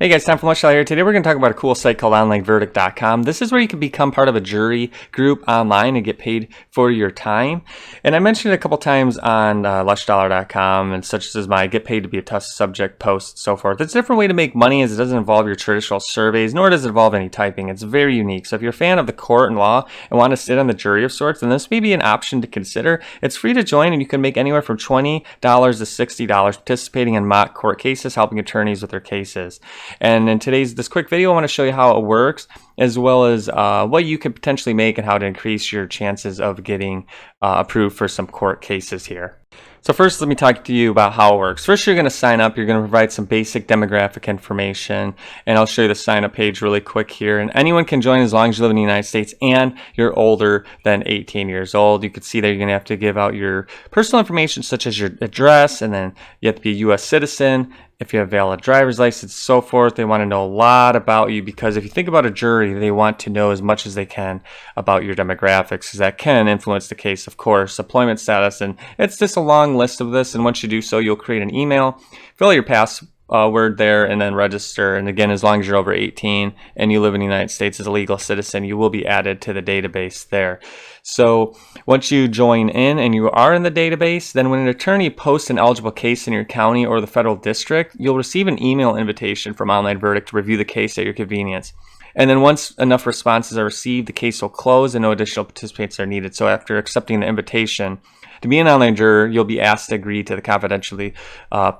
Hey guys, Tom from Lifestyle here. Today we're going to talk about a cool site called OnlineVerdict.com. This is where you can become part of a jury group online and get paid for your time. And I mentioned it a couple times on Lifestyle.com and such as my get paid to be a test subject post and so forth. It's a different way to make money as it doesn't involve your traditional surveys, nor does it involve any typing. It's very unique. So if you're a fan of the court and law and want to sit on the jury of sorts, then this may be an option to consider. It's free to join and you can make anywhere from $20 to $60 participating in mock court cases, helping attorneys with their cases. And in this quick video, I want to show you how it works, as well as what you could potentially make and how to increase your chances of getting approved for some court cases here. So first, let me talk to you about how it works. First, you're going to sign up. You're going to provide some basic demographic information, and I'll show you the sign up page really quick here. And anyone can join as long as you live in the United States and you're older than 18 years old. You can see that you're going to have to give out your personal information, such as your address, and then you have to be a U.S. citizen. If you have a valid driver's license, so forth. They want to know a lot about you, because if you think about a jury, they want to know as much as they can about your demographics, because that can influence the case, of course, employment status, and it's just a long list of this. And once you do so, you'll create an email, fill your password there, and then register. And again, as long as you're over 18 and you live in the United States as a legal citizen, you will be added to the database there. So once you join in and you are in the database, then when an attorney posts an eligible case in your county or the federal district, you'll receive an email invitation from OnlineVerdict to review the case at your convenience. And then once enough responses are received, the case will close and no additional participants are needed. So after accepting the invitation to be an online juror, you'll be asked to agree to the confidentiality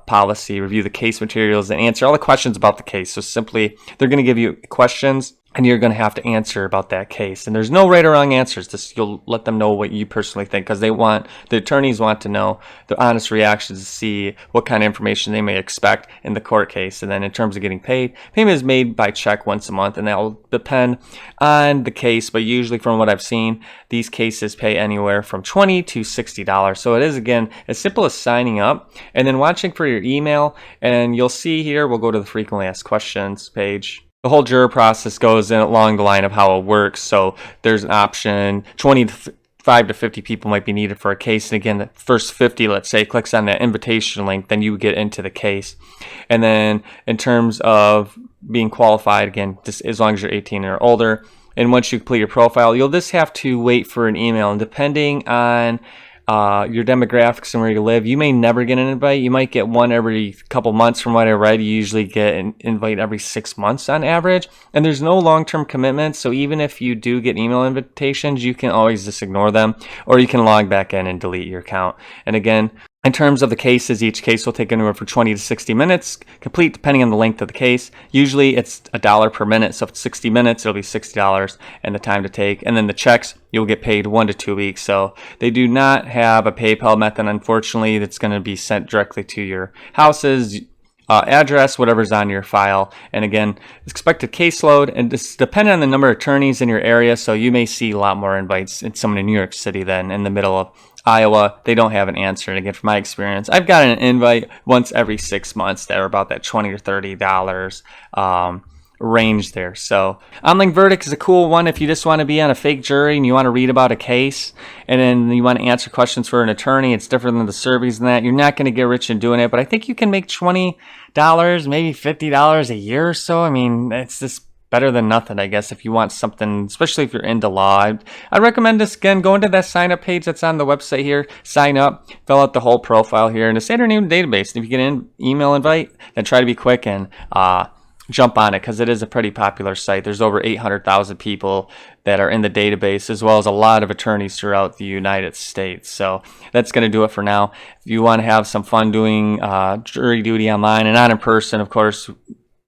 policy, review the case materials, and answer all the questions about the case. So simply, they're going to give you questions, and you're going to have to answer about that case. And there's no right or wrong answers. You'll let them know what you personally think, because the attorneys want to know the honest reactions to see what kind of information they may expect in the court case. And then in terms of getting paid, payment is made by check once a month, and that will depend on the case. But usually from what I've seen, these cases pay anywhere from $20 to $60. So it is, again, as simple as signing up and then watching for your email. And you'll see here, we'll go to the frequently asked questions page. The whole juror process goes in along the line of how it works. So there's an option, 25 to 50 people might be needed for a case. And again, the first 50, let's say, clicks on that invitation link, then you get into the case. And then in terms of being qualified, again, just as long as you're 18 or older, and once you complete your profile, you'll just have to wait for an email. And depending on your demographics and where you live, you may never get an invite. You might get one every couple months. From what I read, you usually get an invite every 6 months on average, and there's no long-term commitment. So even if you do get email invitations, you can always just ignore them, or you can log back in and delete your account. And again, in terms of the cases, each case will take anywhere from 20 to 60 minutes complete, depending on the length of the case. Usually it's $1 per minute, so if it's 60 minutes, it'll be $60 and the time to take. And then the checks, you'll get paid 1 to 2 weeks. So they do not have a PayPal method, unfortunately, that's going to be sent directly to your house's address, whatever's on your file. And again, expected caseload, and this depending on the number of attorneys in your area. So you may see a lot more invites in someone in New York City than in the middle of Iowa. They don't have an answer. And again, from my experience, I've gotten an invite once every 6 months that are about that $20 to $30 range there. So OnlineVerdict is a cool one if you just want to be on a fake jury and you want to read about a case and then you want to answer questions for an attorney. It's different than the surveys and that. You're not going to get rich in doing it, but I think you can make $20, maybe $50 a year or so. I mean, it's just better than nothing, I guess, if you want something, especially if you're into law. I'd recommend this, again, go into that sign up page that's on the website here, sign up, fill out the whole profile here, and just enter your name in the database. And if you get an email invite, then try to be quick and jump on it, because it is a pretty popular site. There's over 800,000 people that are in the database, as well as a lot of attorneys throughout the United States. So that's going to do it for now. If you want to have some fun doing jury duty online and not in person, of course,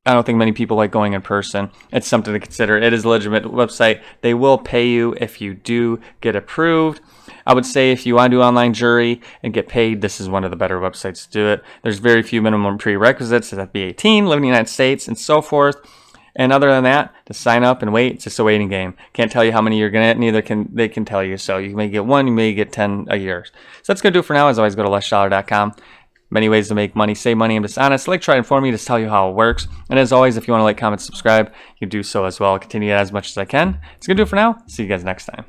I don't think many people like going in person. It's something to consider. It is a legitimate website. They will pay you if you do get approved. I would say if you want to do online jury and get paid, this is one of the better websites to do it. There's very few minimum prerequisites. You have to be 18, live in the United States, and so forth. And other than that, to sign up and wait, it's just a waiting game. Can't tell you how many you're going to get, neither can they tell you. So you may get one, you may get 10 a year. So that's going to do it for now. As always, go to lessdollar.com. Many ways to make money, save money. I'm just honest. I like to try to inform you, just tell you how it works. And as always, if you want to like, comment, subscribe, you can do so as well. I'll continue as much as I can. It's going to do it for now. See you guys next time.